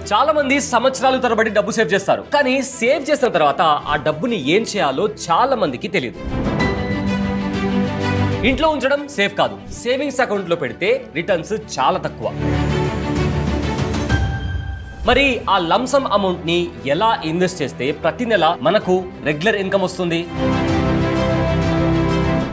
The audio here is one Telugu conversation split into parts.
చాలా మంది సంవత్సరాలు తరబడి డబ్బు సేవ్ చేస్తారు, కానీ సేవ్ చేసిన తర్వాత ఆ డబ్బుని ఏం చేయాలో చాలా మందికి తెలియదు. ఇంట్లో ఉంచడం సేఫ్ కాదు, సేవింగ్స్ అకౌంట్ లో పెడితే రిటర్న్స్ చాలా తక్కువ. మరి ఆ లంసమ్ అమౌంట్ ని ఎలా ఇన్వెస్ట్ చేస్తే ప్రతి నెల మనకు రెగ్యులర్ ఇన్కమ్ వస్తుంది?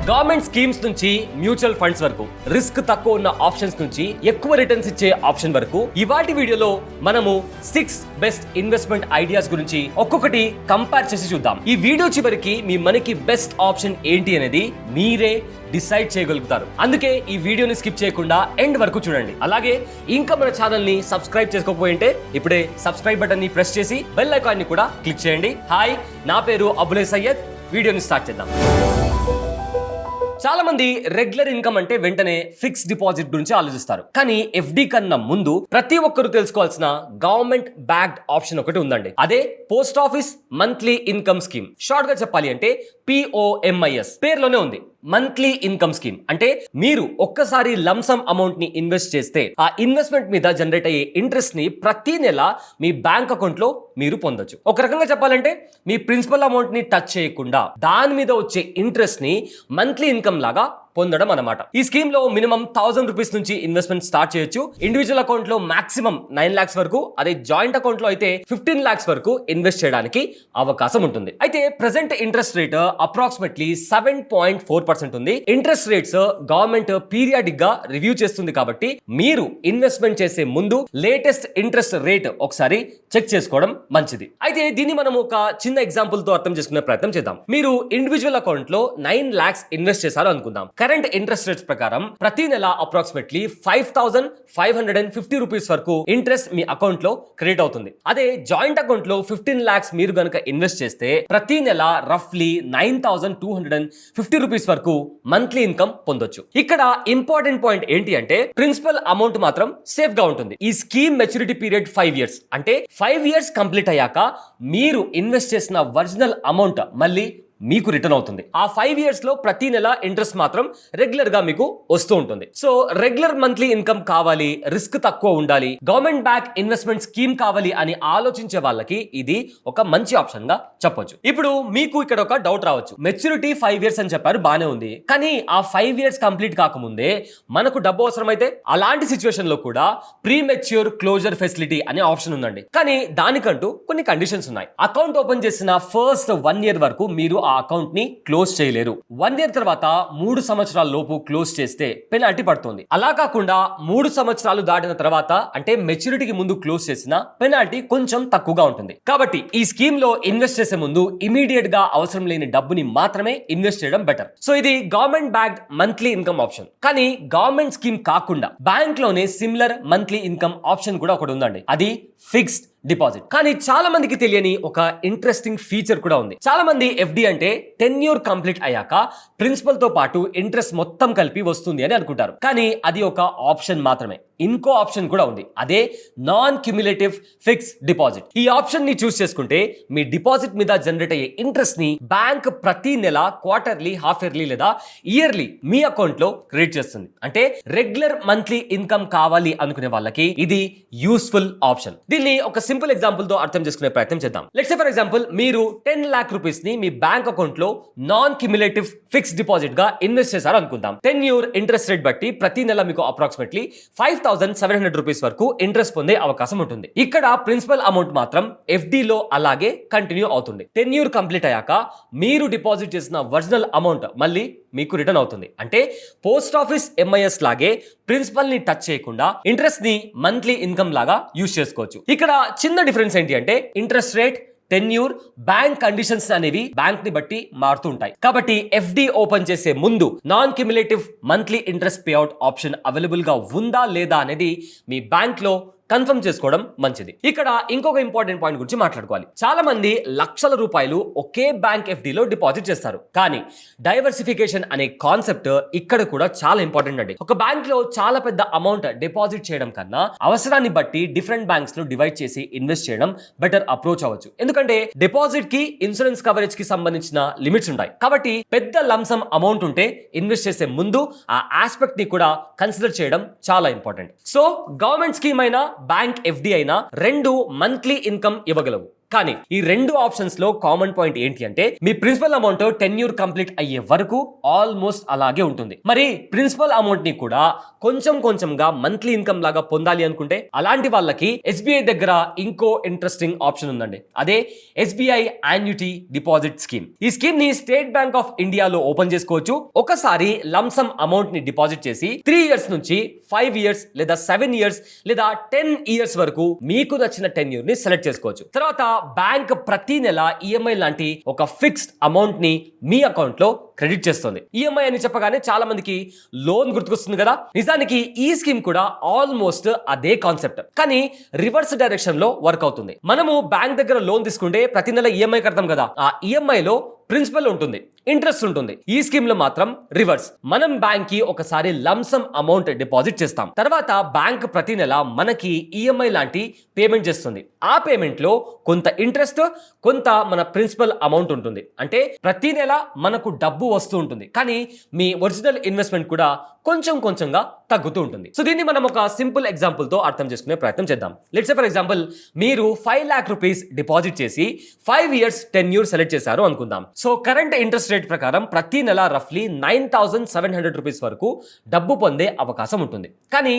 గవర్నమెంట్ స్కీమ్స్ నుంచి మ్యూచువల్ ఫండ్స్ వరకు, రిస్క్ తక్కువ ఉన్న ఆప్షన్స్ నుంచి ఎక్కువ రిటర్న్స్ ఇచ్చే ఆప్షన్ వరకు, ఇవాటి వీడియోలో మనము 6 బెస్ట్ ఇన్వెస్ట్మెంట్ ఐడియాస్ గురించి ఒక్కొక్కటి కంపేర్ చేసి చూద్దాం. ఈ వీడియో చివరికి మీ మనకి బెస్ట్ ఆప్షన్ ఏంటి అనేది మీరే డిసైడ్ చేయగలుగుతారు. అందుకే ఈ వీడియోని స్కిప్ చేయకుండా ఎండ్ వరకు చూడండి. అలాగే ఇంకా మన ఛానల్ ని సబ్స్క్రైబ్ చేసుకోకపోయింటే ఇప్పుడే సబ్స్క్రైబ్ బటన్ ని ప్రెస్ చేసి బెల్ ఐకాన్ ని కూడా క్లిక్ చేయండి. హాయ్, నా పేరు అబులే సయ్యద్. వీడియోని స్టార్ట్ చేద్దాం. చాలా మంది రెగ్యులర్ ఇన్కమ్ అంటే వెంటనే ఫిక్స్ డిపాజిట్ గురించి ఆలోచిస్తారు. కానీ ఎఫ్డి కన్నా ముందు ప్రతి ఒక్కరు తెలుసుకోవాల్సిన గవర్నమెంట్ బ్యాక్డ్ ఆప్షన్ ఒకటి ఉందండి. అదే post office monthly income scheme. Short గా చెప్పాలి అంటే POMIS. పేర్లోనే ఉంది, మంత్లీ ఇన్కమ్ స్కీమ్. అంటే మీరు ఒక్కసారి లంసమ్ అమౌంట్ ని ఇన్వెస్ట్ చేస్తే ఆ ఇన్వెస్ట్మెంట్ మీద జనరేట్ అయ్యే ఇంట్రెస్ట్ ని ప్రతి నెల మీ బ్యాంక్ అకౌంట్ లో మీరు పొందొచ్చు. ఒక రకంగా చెప్పాలంటే మీ ప్రిన్సిపల్ అమౌంట్ ని టచ్ చేయకుండా దాని మీద వచ్చే ఇంట్రెస్ట్ ని మంత్లీ ఇన్కమ్ లాగా పొందడం అన్నమాట. ఈ స్కీమ్ లో మినిమం 1000 రూపీస్ నుంచి ఇన్వెస్ట్మెంట్ స్టార్ట్ చేయొచ్చు. ఇండివిజువల్ అకౌంట్ లో మాక్సిమం 9 lakhs వరకు, అదే జాయింట్ అకౌంట్ లో అయితే 15 lakhs వరకు ఇన్వెస్ట్ చేయడానికి అవకాశం ఉంటుంది. అయితే ప్రెసెంట్ ఇంట్రెస్ట్ రేట్ అప్రాక్సిమేట్లీ 7.4% ఉంది. ఇంట్రెస్ట్ రేట్స్ గవర్నమెంట్ పీరియాడిక్ గా రివ్యూ చేస్తుంది కాబట్టి మీరు ఇన్వెస్ట్మెంట్ చేసే ముందు లేటెస్ట్ ఇంట్రెస్ట్ రేట్ ఒకసారి చెక్ చేసుకోవడం మంచిది. అయితే దీన్ని మనం ఒక చిన్న ఎగ్జాంపుల్ తో అర్థం చేసుకునే ప్రయత్నం చేద్దాం. మీరు ఇండివిజువల్ అకౌంట్ లో 9 lakhs ఇన్వెస్ట్ చేశారు అనుకుందాం. కరెంట్ ఇంట్రెస్ట్ రేట్స్ ప్రకారం ప్రతి నెల అప్రాక్సిమేట్లీ 5550 రూపీస్ వరకు ఇంట్రెస్ట్ మీ అకౌంట్ లో క్రెడిట్ అవుతుంది. అదే జాయింట్ అకౌంట్ లో 15 lakhs మీరు గనుక ఇన్వెస్ట్ చేస్తే ప్రతి నెల రఫ్లీ 9250 రూపీస్ వరకు మంత్లీ ఇన్కమ్ పొందొచ్చు. ఇక్కడ ఇంపార్టెంట్ పాయింట్ ఏంటి అంటే ప్రిన్సిపల్ అమౌంట్ మాత్రం సేఫ్ గా ఉంటుంది. ఈ స్కీమ్ మెచ్యూరిటీ పీరియడ్ 5 years. అంటే 5 years కంప్లీట్ అయ్యాక మీరు ఇన్వెస్ట్ చేసిన ఒరిజినల్ అమౌంట్ మళ్ళీ మీకు రిటర్న్ అవుతుంది. ఆ 5 years లో ప్రతి నెల ఇంట్రెస్ట్ మాత్రం రెగ్యులర్ గా మీకు వస్తూ ఉంటుంది. సో రెగ్యులర్ మంత్లీ ఇన్కమ్ కావాలి, రిస్క్ తక్కువ ఉండాలి, గవర్నమెంట్ బ్యాక్ ఇన్వెస్ట్మెంట్ స్కీమ్ కావాలి అని ఆలోచించే వాళ్ళకి ఇది ఒక మంచి ఆప్షన్ గా చెప్పొచ్చు. ఇప్పుడు మీకు ఇక్కడ ఒక డౌట్ రావచ్చు. మెచ్యూరిటీ 5 years అని చెప్పారు, బానే ఉంది, కానీ ఆ 5 years కంప్లీట్ కాకముందే మనకు డబ్బు అవసరం అయితే అలాంటి సిచ్యువేషన్ లో కూడా ప్రీ మెచ్యూర్ క్లోజర్ ఫెసిలిటీ అనే ఆప్షన్ ఉందండి. కానీ దానికంటూ కొన్ని కండిషన్స్ ఉన్నాయి. అకౌంట్ ఓపెన్ చేసిన ఫస్ట్ 1 year వరకు మీరు ఆ అకౌంట్ ని క్లోజ్ చేయలేరు. 1 year తర్వాత 3 సంవత్సరాల లోపు క్లోజ్ చేస్తే పెనాల్టీ పడుతుంది. అలా కాకుండా 3 సంవత్సరాలు దాటిన తర్వాత అంటే మెచ్యూరిటీకి ముందు క్లోజ్ చేసిన పెనాల్టీ కొంచెం తక్కువగా ఉంటుంది. కాబట్టి ఈ స్కీమ్ లో ఇన్వెస్ట్ చేసే ముందు ఇమీడియట్ గా అవసరం లేని డబ్బుని మాత్రమే ఇన్వెస్ట్ చేయడం బెటర్. సో ఇది government backed monthly income option. కానీ గవర్నమెంట్ స్కీమ్ కాకుండా బ్యాంక్ లోనే సిమిలర్ మంత్లీ ఇన్కమ్ ఆప్షన్ కూడా ఒకటి ఉందండి. అది ఫిక్స్డ్ డిపాజిట్. కానీ చాలా మందికి తెలియని ఒక ఇంట్రెస్టింగ్ ఫీచర్ కూడా ఉంది. చాలా మంది ఎఫ్డి అంటే టెన్యూర్ కంప్లీట్ అయ్యాక ప్రిన్సిపల్ తో పాటు ఇంట్రెస్ట్ మొత్తం కలిపి వస్తుంది అని అనుకుంటారు. కానీ అది ఒక ఆప్షన్ మాత్రమే. ఇంకో ఆప్షన్ కూడా ఉంది, అదే నాన్ క్యుములేటివ్ ఫిక్స్ డిపాజిట్. ఈ ఆప్షన్ ని చూస్ చేసుకుంటే మీ డిపాజిట్ మీద జనరేట్ అయ్యే ఇంట్రెస్ట్ ని బ్యాంక్ ప్రతి నెల, క్వార్టర్లీ, హాఫ్ ఇయర్లీ లేదా ఇయర్లీ మీ అకౌంట్ లో క్రెడిట్ చేస్తుంది. అంటే రెగ్యులర్ మంత్లీ ఇన్కమ్ కావాలి అనుకునే వాళ్ళకి ఇది యూస్ఫుల్ ఆప్షన్. దీన్ని ఒక సింపుల్ ఎగ్జాంపుల్ తో అర్థం చేసుకునే ప్రయత్నం చేద్దాం. లెట్స్ సే ఫర్ ఎగ్జాంపుల్ మీరు 10 lakh రూపీస్ ని మీ బ్యాంక్ అకౌంట్ లో నాన్ క్యుములేటివ్ ఫిక్స్ డిపాజిట్ గా ఇన్వెస్ట్ చేశారు అనుకుందాం. 10 year ఇంట్రెస్ట్ రేట్ బట్టి ప్రతి నెల మీకు అప్రాక్సిమేట్లీ 5700 రూపీస్ వరకు ఇంట్రెస్ట్ పొందే అవకాశం ఉంటుంది. ఇక్కడ ప్రిన్సిపల్ అమౌంట్ మాత్రం ఎఫ్డి లో అలాగే కంటిన్యూ అవుతుంది. 10 year కంప్లీట్ అయ్యాక మీరు డిపాజిట్ చేసిన ఒరిజినల్ అమౌంట్ మళ్ళీ మీకు రిటర్న్ అవుతుంది. అంటే పోస్ట్ ఆఫీస్ MIS లాగే ప్రిన్సిపల్ ని టచ్ చేయకుండా ఇంట్రెస్ట్ ని మంత్లీ ఇన్కమ్ లాగా యూజ్ చేసుకోవచ్చు. ఇక్కడ చిన్న డిఫరెన్స్ ఏంటి అంటే interest rate, tenure, bank conditions అనేవి బ్యాంక్ ని బట్టి మారుతూ ఉంటాయి. కాబట్టి ఎఫ్డి ఓపెన్ చేసే ముందు non cumulative monthly interest payout option available గా ఉందా లేదా అనేది మీ బ్యాంక్ లో కన్ఫర్మ్ చేసుకోవడం మంచిది. ఇక్కడ ఇంకొక ఇంపార్టెంట్ పాయింట్ గురించి మాట్లాడుకోవాలి. చాలా మంది లక్షల రూపాయలు ఒకే బ్యాంక్ ఎఫ్డిలో డిపాజిట్ చేస్తారు. కానీ డైవర్సిఫికేషన్ అనే కాన్సెప్ట్ ఇక్కడ కూడా చాలా ఇంపార్టెంట్ అండి. ఒక బ్యాంక్ లో చాలా పెద్ద అమౌంట్ డిపాజిట్ చేయడం కన్నా అవసరాన్ని బట్టి డిఫరెంట్ బ్యాంక్స్ లో డివైడ్ చేసి ఇన్వెస్ట్ చేయడం బెటర్ అప్రోచ్ అవ్వచ్చు. ఎందుకంటే డిపాజిట్ కి, ఇన్సూరెన్స్ కవరేజ్ కి సంబంధించిన లిమిట్స్ ఉంటాయి. కాబట్టి పెద్ద లంసమ్ అమౌంట్ ఉంటే ఇన్వెస్ట్ చేసే ముందు ఆ ఆస్పెక్ట్ ని కూడా కన్సిడర్ చేయడం చాలా ఇంపార్టెంట్. సో గవర్నమెంట్ స్కీమ్ అయినా బ్యాంక్ ఎఫ్డి అయినా రెండు మంత్లీ ఇన్కమ్ ఇవ్వగలవు. కానీ ఈ రెండు ఆప్షన్స్ లో కామన్ పాయింట్ ఏంటి అంటే మీ ప్రిన్సిపల్ అమౌంట్ టెన్యూర్ కంప్లీట్ అయ్యే వరకు ఆల్మోస్ట్ అలాగే ఉంటుంది. మరి ప్రిన్సిపల్ అమౌంట్ ని కూడా కొంచెం కొంచెంగా మంత్లీ ఇన్కమ్ లాగా పొందాలి అనుకుంటే అలాంటి వాళ్ళకి ఎస్బీఐ దగ్గర ఇంకో ఇంట్రెస్టింగ్ ఆప్షన్ ఉందండి. అదే ఎస్బీఐ యాన్యుటీ డిపాజిట్ స్కీమ్. ఈ స్కీమ్ ని స్టేట్ బ్యాంక్ ఆఫ్ ఇండియాలో ఓపెన్ చేసుకోవచ్చు. ఒకసారి లంసమ్ అమౌంట్ ని డిపాజిట్ చేసి 3 ఇయర్స్ నుంచి 5 ఇయర్స్ లేదా 7 ఇయర్స్ లేదా 10 ఇయర్స్ వరకు మీకు నచ్చిన టెన్యూర్ ని సెలెక్ట్ చేసుకోవచ్చు. తర్వాత బ్యాంక్ ప్రతి నెల ఈఎంఐ లాంటి ఒక ఫిక్స్డ్ అమౌంట్ ని మీ అకౌంట్ లో క్రెడిట్ చేస్తుంది. ఈఎంఐ అని చెప్పగానే చాలా మందికి లోన్ గుర్తుకొస్తుంది కదా. నిజానికి ఈ స్కీమ్ కూడా ఆల్మోస్ట్ అదే కాన్సెప్ట్, కానీ రివర్స్ డైరెక్షన్ లో వర్క్ అవుతుంది. మనము బ్యాంక్ దగ్గర లోన్ తీసుకుంటే ప్రతి నెల ఈఎంఐ కడతాం కదా, ఆ ఈఎంఐ లో ప్రిన్సిపల్ ఉంటుంది, ఇంట్రెస్ట్ ఉంటుంది. ఈ స్కీమ్ లో మాత్రం రివర్స్. మనం బ్యాంక్ కి ఒకసారి లంసమ్ అమౌంట్ డిపాజిట్ చేస్తాం, తర్వాత బ్యాంక్ ప్రతి నెల మనకి ఈఎంఐ లాంటి పేమెంట్ చేస్తుంది. ఆ పేమెంట్ లో కొంత ఇంట్రెస్ట్, కొంత మన ప్రిన్సిపల్ అమౌంట్ ఉంటుంది. అంటే ప్రతి నెల మనకు డబ్బు వస్తూ ఉంటుంది, కానీ మీ ఒరిజినల్ ఇన్వెస్ట్మెంట్ కూడా కొంచెం కొంచెంగా తగ్గుతూ ఉంటుంది. సో దీన్ని మనం ఒక సింపుల్ ఎగ్జాంపుల్ తో అర్థం చేసుకునే ప్రయత్నం చేద్దాం. లెట్స్ సే ఫర్ ఎగ్జాంపుల్ మీరు 5 lakh రూపీస్ డిపాజిట్ చేసి 5 ఇయర్స్ టెన్యూర్ సెలెక్ట్ చేశారు అనుకుందాం. సో కరెంట్ ఇంట్రెస్ట్ రేట్ ప్రకారం ప్రతి నెల రఫ్లీ 9,700 రూపీస్ వరకు డబ్బు పొందే అవకాశం ఉంటుంది. కానీ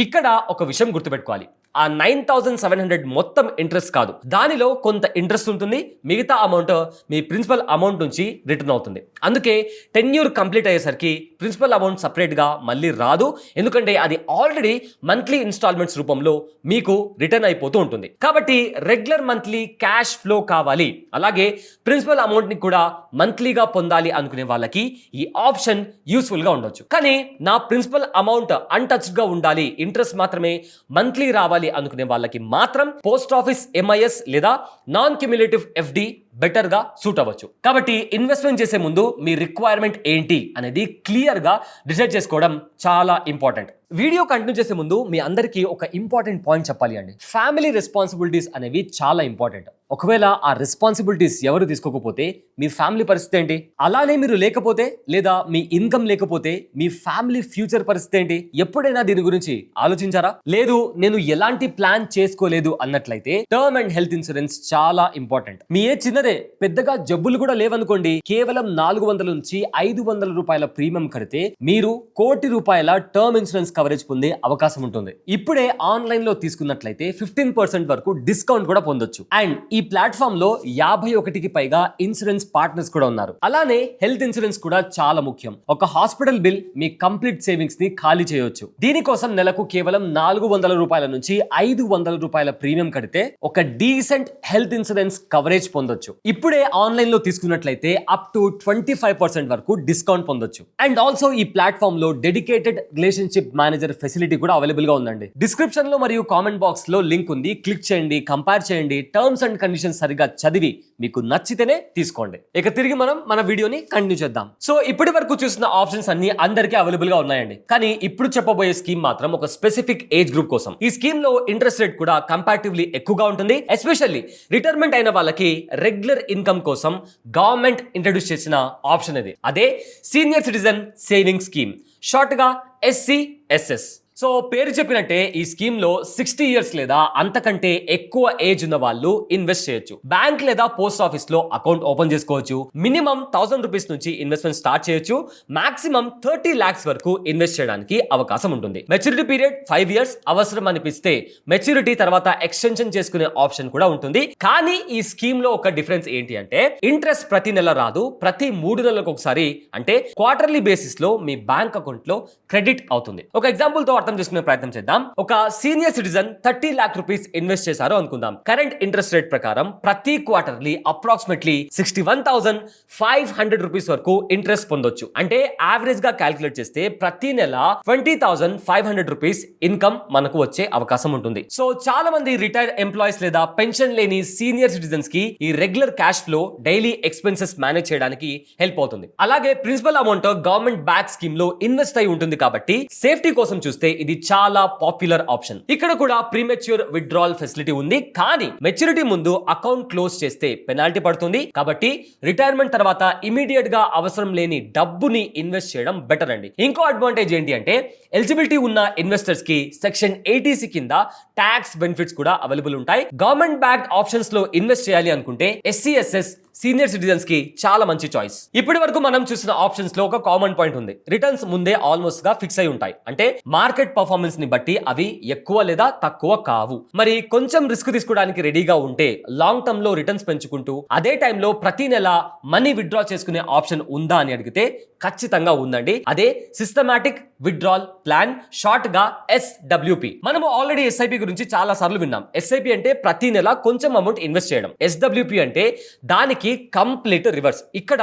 ఇక్కడ ఒక విషయం గుర్తుపెట్టుకోవాలి, ఆ 9,700 మొత్తం ఇంట్రెస్ట్ కాదు, దానిలో కొంత ఇంట్రెస్ట్ ఉంటుంది, మిగతా అమౌంట్ మీ ప్రిన్సిపల్ అమౌంట్ నుంచి రిటర్న్ అవుతుంది. అందుకే టెన్యూర్ కంప్లీట్ అయ్యేసరికి ప్రిన్సిపల్ అమౌంట్ సపరేట్ గా మళ్ళీ రాదు, ఎందుకంటే అది ఆల్రెడీ మంత్లీ ఇన్స్టాల్మెంట్స్ రూపంలో మీకు రిటర్న్ అయిపోతూ ఉంటుంది. కాబట్టి రెగ్యులర్ మంత్లీ క్యాష్ ఫ్లో కావాలి, అలాగే ప్రిన్సిపల్ అమౌంట్ ని కూడా మంత్లీగా పొందాలి అనుకునే వాళ్ళకి ఈ ఆప్షన్ యూస్ఫుల్ గా ఉండొచ్చు. కానీ నా ప్రిన్సిపల్ అమౌంట్ అన్టచ్డ్ గా ఉండాలి, ఇంట్రెస్ట్ మాత్రమే మంత్లీ రావాలి అనుకునే వాళ్ళకి మాత్రం పోస్ట్ ఆఫీస్ ఎంఐఎస్ లేదా నాన్ క్యుములేటివ్ ఎఫ్డి బెటర్ గా సూట్ అవ్వచ్చు. కాబట్టి ఇన్వెస్ట్మెంట్ చేసే ముందు మీ రిక్వైర్మెంట్ ఏంటి అనేది క్లియర్ గా డిసైడ్ చేసుకోవడం చాలా ఇంపార్టెంట్. వీడియో కంటిన్యూ చేసే ముందు మీ అందరికీ ఒక ఇంపార్టెంట్ పాయింట్ చెప్పాలి అండి. ఫ్యామిలీ రెస్పాన్సిబిలిటీస్ అనేవి చాలా ఇంపార్టెంట్. ఒకవేళ ఆ రెస్పాన్సిబిలిటీస్ ఎవరు తీసుకోకపోతే మీ ఫ్యామిలీ పరిస్థితి ఏంటి? అలానే మీరు లేకపోతే లేదా మీ ఇన్కమ్ లేకపోతే మీ ఫ్యామిలీ ఫ్యూచర్ పరిస్థితి ఏంటి? ఎప్పుడైనా దీని గురించి ఆలోచించారా? లేదు, నేను ఎలాంటి ప్లాన్ చేసుకోలేదు అన్నట్లయితే టర్మ్ అండ్ హెల్త్ ఇన్సూరెన్స్ చాలా ఇంపార్టెంట్. మీ ఏ చిన్నదే, పెద్దగా జబ్బులు కూడా లేవనుకోండి, కేవలం 400 నుంచి 500 రూపాయల ప్రీమియం కడితే మీరు ₹1 కోటి టర్మ్ ఇన్సూరెన్స్ కవరేజ్ పొందే అవకాశం ఉంటుంది. ఇప్పుడే ఆన్లైన్ లో తీసుకున్నట్లయితే 15% వరకు డిస్కౌంట్ కూడా పొందొచ్చు. అండ్ ఈ ప్లాట్ఫామ్ లో 51కి పైగా ఇన్సూరెన్స్ పార్ట్నర్స్ కూడా ఉన్నారు. అలానే హెల్త్ ఇన్సూరెన్స్ కూడా చాలా ముఖ్యం. ఒక హాస్పిటల్ బిల్ మీ కంప్లీట్ సేవింగ్స్ ని ఖాళీ చేయొచ్చు. దీనికోసం నెలకు కేవలం ₹400 నుంచి ₹500 ప్రీమియం కడితే ఒక డీసెంట్ హెల్త్ ఇన్సూరెన్స్ కవరేజ్ పొందొచ్చు. ఇప్పుడే ఆన్లైన్ లో తీసుకున్నట్లయితే అప్ టు 25% వరకు డిస్కౌంట్ పొందొచ్చు. అండ్ ఆల్సో ఈ ప్లాట్ఫామ్ లో డెడికేటెడ్ రిలేషన్షిప్ మేనేజర్ ఫెసిలిటీ కూడా అవైలబుల్ గా ఉందండి. డిస్క్రిప్షన్ లో మరియు కామెంట్ బాక్స్ లో లింక్ ఉంది, క్లిక్ చేయండి, కంపేర్ చేయండి, టర్మ్స్ అండ్ కండిషన్స్ సరిగా చదివి మీకు నచ్చితేనే తీసుకోండి. ఇక తిరిగి మనం మన వీడియోని కంటిన్యూ చేద్దాం. సో ఇప్పటి వరకు చూసిన ఆప్షన్స్ అన్ని అందరికీ అవైలబుల్ గా ఉన్నాయండి. కానీ ఇప్పుడు చెప్పబోయే స్కీమ్ మాత్రం ఒక స్పెసిఫిక్ ఏజ్ గ్రూప్ కోసం. ఈ స్కీమ్ లో ఇంట్రెస్ట్ రేట్ కూడా కంపారిటివ్లీ ఎక్కువగా ఉంటుంది. ఎస్పెషల్లీ రిటైర్మెంట్ అయిన వాళ్ళకి రెగ్యులర్ ఇన్కమ్ కోసం గవర్నమెంట్ ఇంట్రడ్యూస్ చేసిన ఆప్షన్ ఇది. అదే senior citizen saving scheme, short గా SCSS. సో పేరు చెప్పినట్టే ఈ స్కీమ్ లో 60 ఇయర్స్ లేదా అంతకంటే ఎక్కువ ఏజ్ ఉన్న వాళ్ళు ఇన్వెస్ట్ చేయొచ్చు. బ్యాంక్ లేదా పోస్ట్ ఆఫీస్ లో అకౌంట్ ఓపెన్ చేసుకోవచ్చు. మినిమం 1000 రూపీస్ నుంచి ఇన్వెస్ట్మెంట్ స్టార్ట్ చేయొచ్చు. మాక్సిమం 30 lakhs వరకు ఇన్వెస్ట్ చేయడానికి అవకాశం ఉంటుంది. Maturity period 5 years. అవసరం అనిపిస్తే మెచ్యూరిటీ తర్వాత ఎక్స్టెన్షన్ చేసుకునే ఆప్షన్ కూడా ఉంటుంది. కానీ ఈ స్కీమ్ లో ఒక డిఫరెన్స్ ఏంటి అంటే ఇంట్రెస్ట్ ప్రతి నెల రాదు, ప్రతి 3 నెలలకు ఒకసారి అంటే క్వార్టర్లీ బేసిస్ లో మీ బ్యాంక్ అకౌంట్ లో క్రెడిట్ అవుతుంది. ఒక ఎగ్జాంపుల్ తో అర్థం చేసుకునే ప్రయత్నం చేద్దాం. ఒక senior citizen 30 lakh rupees invest చేశారు అనుకుందాం. కరెంట్ ఇంట్రెస్ట్ రేట్ ప్రకారం ప్రతి క్వార్టర్లీ అప్రాక్సిమేట్లీ 61,500 రూపీస్ వరకు ఇంట్రెస్ట్ పొందొచ్చు. అంటే యావరేజ్ గా క్యాలిక్యులేట్ చేస్తే ప్రతి నెల 20,500 రూపీస్ ఇన్కమ్ మనకు వచ్చే అవకాశం ఉంటుంది. సో చాలా మంది రిటైర్డ్ ఎంప్లాయీస్ లేదా పెన్షన్ లేని సీనియర్ సిటిజన్స్ కి ఈ regular cash flow daily expenses manage చేయడానికి హెల్ప్ అవుతుంది. అలాగే principal amount government back scheme లో ఇన్వెస్ట్ అయి ఉంటుంది కాబట్టి సేఫ్టీ కోసం చూస్తే ఇది చాలా పాపులర్ ఆప్షన్. ఇక్కడ కూడా ప్రీమెచ్యూర్ విత్డ్రాల్ ఫెసిలిటీ ఉంది, కానీ మెచ్యూరిటీ ముందు అకౌంట్ క్లోజ్ చేస్తే పెనాల్టీ పడుతుంది. కాబట్టి రిటైర్మెంట్ తర్వాత ఇమీడియట్ గా అవసరం లేని డబ్బుని ఇన్వెస్ట్ చేయడం బెటర్ అండి. ఇంకో అడ్వాంటేజ్ ఏంటి అంటే ఎలిజిబిలిటీ ఉన్న ఇన్వెస్టర్స్ కి సెక్షన్ 80C కింద ట్యాక్స్ బెనిఫిట్స్ కూడా అవైలబుల్ ఉంటాయి. గవర్నమెంట్ బ్యాక్డ్ ఆప్షన్స్ లో ఇన్వెస్ట్ చేయాలి అనుకుంటే SCSS సీనియర్ సిటిజన్స్ కి చాలా మంచి చాయిస్. ఇప్పటి వరకు మనం చూసిన ఆప్షన్స్ లో ఒక కామన్ పాయింట్ ఉంది. రిటర్న్స్ ముందే ఆల్మోస్ట్ గా ఫిక్స్ అయి ఉంటాయి. అంటే మార్కెట్ పర్ఫార్మెన్స్ ని బట్టి అవి ఎక్కువ లేదా తక్కువ కావు. మరి కొంచెం రిస్క్ తీసుకోవడానికి రెడీగా ఉంటే లాంగ్ టర్మ్ లో రిటర్న్స్ పెంచుకుంటూ అదే టైంలో ప్రతి నెల మనీ విత్డ్రా చేసుకునే ఆప్షన్ ఉందా అని అడిగితే ఖచ్చితంగా ఉందండి. అదే సిస్టమాటిక్ విత్డ్రాల్ ప్లాన్, షార్ట్ గా SWP. మనము ఆల్రెడీ SIP గురించి చాలా సార్లు విన్నాం. SIP అంటే ప్రతి నెల కొంచెం అమౌంట్ ఇన్వెస్ట్ చేయడం. SWP అంటే దానికి కంప్లీట్ రివర్స్. ఇక్కడ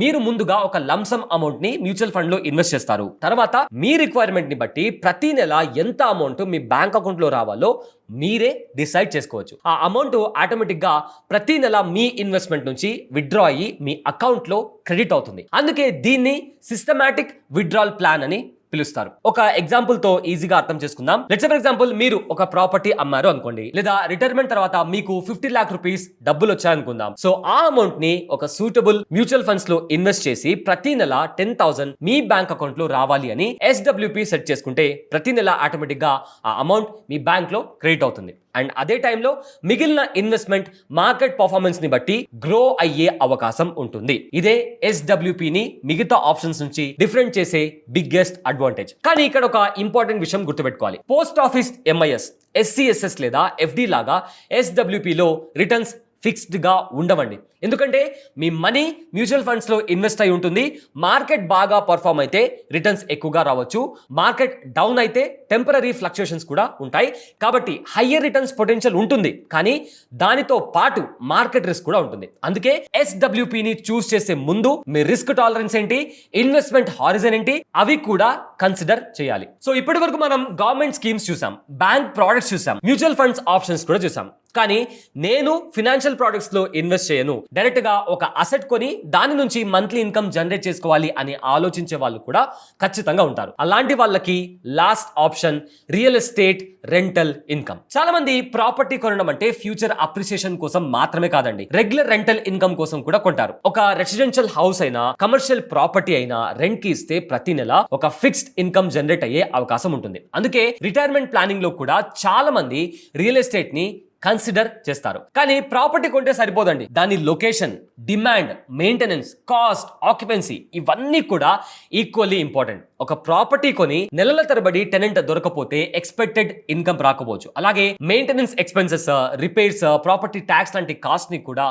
మీరు ముందుగా ఒక లంసమ్ అమౌంట్ ని మ్యూచువల్ ఫండ్ లో ఇన్వెస్ట్ చేస్తారు. తర్వాత మీ రిక్వైర్మెంట్ ని బట్టి ప్రతి నెల ఎంత అమౌంట్ మీ బ్యాంక్ అకౌంట్ లో రావాలో మీరే డిసైడ్ చేసుకోవచ్చు. ఆ అమౌంట్ ఆటోమేటిక్ గా ప్రతి నెల మీ ఇన్వెస్ట్మెంట్ నుంచి విత్డ్రా అయ్యి మీ అకౌంట్ లో క్రెడిట్ అవుతుంది. అందుకే దీన్ని సిస్టమాటిక్ విత్డ్రాల్ ప్లాన్ అని పిలుస్తారు. ఒక ఎగ్జాంపుల్ తో ఈజీగా అర్థం చేసుకుందాం. లెట్స్ ఫర్ ఎగ్జాంపుల్ మీరు ఒక ప్రాపర్టీ అమ్మారు అనుకోండి, లేదా రిటైర్మెంట్ తర్వాత మీకు 50 lakh రూపీస్ డబ్బులు వచ్చాయనుకుందాం. సో ఆ అమౌంట్ ని ఒక సూటబుల్ మ్యూచువల్ ఫండ్స్ లో ఇన్వెస్ట్ చేసి ప్రతి నెల 10,000 మీ బ్యాంక్ అకౌంట్ లో రావాలి అని SWP సెట్ చేసుకుంటే ప్రతి నెల ఆటోమేటిక్ గా ఆ అమౌంట్ మీ బ్యాంక్ లో క్రెడిట్ అవుతుంది. అండ్ అదే టైంలో మిగిలిన ఇన్వెస్ట్మెంట్ మార్కెట్ పర్ఫార్మెన్స్ ని బట్టి గ్రో అయ్యే అవకాశం ఉంటుంది. ఇదే SWP ని మిగతా ఆప్షన్స్ నుంచి డిఫరెంట్ చేసే బిగ్గెస్ట్ అడ్వాంటేజ్. కానీ ఇక్కడ ఒక ఇంపార్టెంట్ విషయం గుర్తుపెట్టుకోవాలి. పోస్ట్ ఆఫీస్ MIS, SCSS లేదా FD లాగా SWP లో రిటర్న్స్ ఫిక్స్డ్ గా ఉండవండి. ఎందుకంటే మీ మనీ మ్యూచువల్ ఫండ్స్ లో ఇన్వెస్ట్ అయి ఉంటుంది. మార్కెట్ బాగా పర్ఫార్మ్ అయితే రిటర్న్స్ ఎక్కువగా రావచ్చు, మార్కెట్ డౌన్ అయితే టెంపరరీ ఫ్లక్చుయేషన్స్ కూడా ఉంటాయి. కాబట్టి హయ్యర్ రిటర్న్స్ పొటెన్షియల్ ఉంటుంది, కానీ దానితో పాటు మార్కెట్ రిస్క్ కూడా ఉంటుంది. అందుకే SWP ని చూస్ చేసే ముందు మీ రిస్క్ టాలరెన్స్ ఏంటి, ఇన్వెస్ట్మెంట్ హారిజన్ ఏంటి, అవి కూడా కన్సిడర్ చేయాలి. సో ఇప్పటి వరకు మనం గవర్నమెంట్ స్కీమ్స్ చూసాం, బ్యాంక్ ప్రోడక్ట్స్ చూసాం, మ్యూచువల్ ఫండ్స్ ఆప్షన్స్ కూడా చూసాం. కానీ నేను ఫినాన్షియల్ ప్రొడక్ట్స్ లో ఇన్వెస్ట్ చేయను, డైరెక్ట్ గా ఒక అసెట్ కొని దాని నుంచి మంత్లీ ఇన్కమ్ జనరేట్ చేసుకోవాలి అని ఆలోచించే వాళ్ళు కూడా ఖచ్చితంగా ఉంటారు. అలాంటి వాళ్ళకి last option real estate rental income. చాలా మంది ప్రాపర్టీ కొనడం అంటే ఫ్యూచర్ అప్రిసియేషన్ కోసం మాత్రమే కాదండి, రెగ్యులర్ రెంటల్ ఇన్కమ్ కోసం కూడా కొంటారు. ఒక రెసిడెన్షియల్ హౌస్ అయినా కమర్షియల్ ప్రాపర్టీ అయినా రెంట్ కి ఇస్తే ప్రతి నెల ఒక ఫిక్స్డ్ ఇన్కమ్ జనరేట్ అయ్యే అవకాశం ఉంటుంది. అందుకే రిటైర్మెంట్ ప్లానింగ్ లో కూడా చాలా మంది రియల్ ఎస్టేట్ ని కన్సిడర్ చేస్తారు. కానీ ప్రాపర్టీ కొంటే సరిపోదండి, దాని location, demand, maintenance, cost, occupancy ఇవన్నీ కూడా ఈక్వల్లీ ఇంపార్టెంట్. ఒక ప్రాపర్టీ కొని నెలల తరబడి టెనెంట్ దొరకపోతే ఎక్స్పెక్టెడ్ ఇన్కమ్ రాకపోవచ్చు. అలాగే maintenance expenses, repairs, property tax లాంటి కాస్ట్ ని కూడా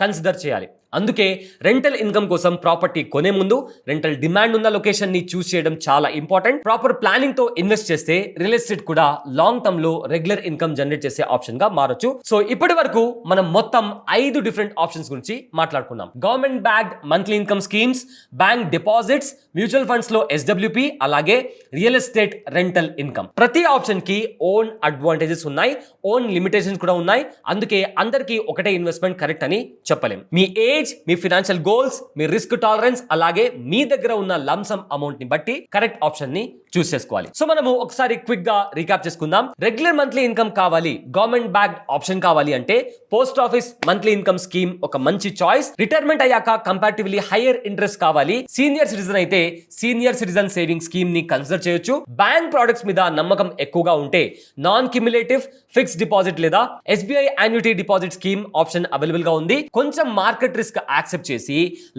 కన్సిడర్ చేయాలి. అందుకే రెంటల్ ఇన్కమ్ కోసం ప్రాపర్టీ కొనే ముందు రెంటల్ డిమాండ్ ఉన్న లొకేషన్ ని చూస్ చేయడం చాలా ఇంపార్టెంట్. ప్రాపర్ ప్లానింగ్ తో ఇన్వెస్ట్ చేస్తే రియల్ ఎస్టేట్ కూడా లాంగ్ టర్మ్ లో రెగ్యులర్ ఇన్కమ్ జనరేట్ చేసే ఆప్షన్ గా మారొచ్చు. సో ఇప్పటి వరకు మనం మొత్తం 5 డిఫరెంట్ ఆప్షన్స్ గురించి మాట్లాడుకున్నాం. Government backed monthly income schemes, bank deposits, mutual funds లో SWP, అలాగే రియల్ ఎస్టేట్ రెంటల్ ఇన్కమ్. ప్రతి ఆప్షన్ కి ఓన్ అడ్వాంటేజెస్ ఉన్నాయి, ఓన్ లిమిటేషన్స్ కూడా ఉన్నాయి. అందుకే అందరికీ ఒకటే ఇన్వెస్ట్మెంట్ కరెక్ట్ అని చెప్పలేం. మీ ఏజ్, మీ ఫినాన్షియల్ గోల్స్, మీ రిస్క్ టాలరెన్స్, అలాగే మీ దగ్గర ఉన్న లంసమ్ అమౌంట్ ని బట్టి కరెక్ట్ ఆప్షన్ ని చూస్ చేసుకోవాలి. సో మనము ఒకసారి క్విక్ గా రీక్యాప్ చేసుకుందాం. రెగ్యులర్ మంత్లీ ఇన్కమ్ కావాలి, గవర్నమెంట్ బ్యాక్డ్ ఆప్షన్ కావాలి అంటే post office monthly income scheme ఒక మంచి చాయిస్. రిటైర్మెంట్ అయ్యాక కంపారిటివ్లీ హైయర్ ఇంట్రెస్ట్ కావాలి, సీనియర్ సిటిజన్ అయితే సీనియర్ సిటిజన్ సేవింగ్ స్కీమ్ ని కన్సిడర్ చేయొచ్చు. బ్యాంక్ ప్రొడక్ట్స్ మీద నమ్మకం ఎక్కువగా ఉంటే నాన్ క్యుములేటివ్ ఫిక్స్డ్ డిపాజిట్ లేదా SBI annuity deposit scheme option available గా ఉంది. కొంచెం మార్కెట్ రిస్క్ యాక్సెప్ట్ చేసి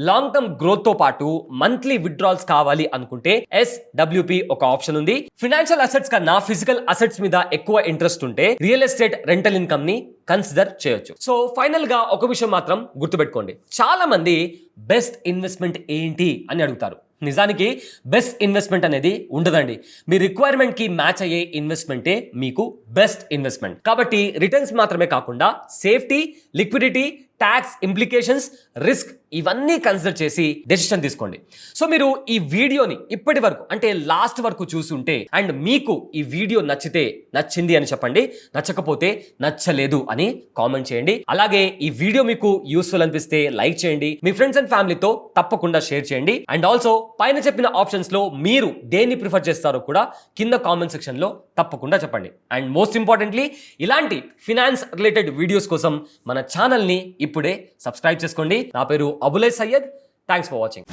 లాంగ్ టర్మ్ గ్రోత్ తో పాటు మంత్లీ విత్డ్రాల్స్ కావాలి అనుకుంటే SWP ఒక ఆప్షన్ ఉంది. ఫినాన్షియల్ అసెట్స్ కన్నా ఫిజికల్ అసెట్స్ మీద ఎక్కువ ఇంట్రెస్ట్ ఉంటే రియల్ ఎస్టేట్ రెంటల్ ఇన్కమ్ ని కన్సిడర్ చేయొచ్చు. సో ఫైనల్ గా ఒక విషయం మాత్రం గుర్తుపెట్టుకోండి, చాలా మంది బెస్ట్ ఇన్వెస్ట్మెంట్ ఏంటి అని అడుగుతారు. నిజానికి బెస్ట్ ఇన్వెస్ట్మెంట్ అనేది ఉండదండి. మీ రిక్వైర్మెంట్ కి మ్యాచ్ అయ్యే ఇన్వెస్ట్మెంటే మీకు బెస్ట్ ఇన్వెస్ట్మెంట్. కాబట్టి రిటర్న్స్ మాత్రమే కాకుండా safety, liquidity, tax implications, risk ఇవన్నీ కన్సిడర్ చేసి డెసిషన్ తీసుకోండి. సో మీరు ఈ వీడియోని ఇప్పటి వరకు అంటే లాస్ట్ వరకు చూసుంటే అండ్ మీకు ఈ వీడియో నచ్చితే నచ్చింది అని చెప్పండి, నచ్చకపోతే నచ్చలేదు అని కామెంట్ చేయండి. అలాగే ఈ వీడియో మీకు యూస్ఫుల్ అనిపిస్తే లైక్ చేయండి, మీ ఫ్రెండ్స్ అండ్ ఫ్యామిలీతో తప్పకుండా షేర్ చేయండి. అండ్ ఆల్సో పైన చెప్పిన ఆప్షన్స్ లో మీరు దేన్ని ప్రిఫర్ చేస్తారో కూడా కింద కామెంట్ సెక్షన్ లో తప్పకుండా చెప్పండి. అండ్ మోస్ట్ ఇంపార్టెంట్లీ ఇలాంటి ఫినాన్స్ రిలేటెడ్ వీడియోస్ కోసం మన ఛానల్ ని ఇప్పుడే సబ్స్క్రైబ్ చేసుకోండి. నా పేరు Abulai Syed. Thanks for watching.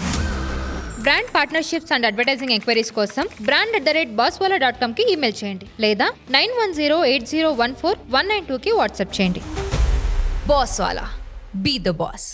Brand partnerships and advertising enquiries కోసం brand@bosswala.com కి ఈమెయిల్ చేయండి లేదా 9108014192కి వాట్సాప్ చేయండి. Bosswala. Be the boss.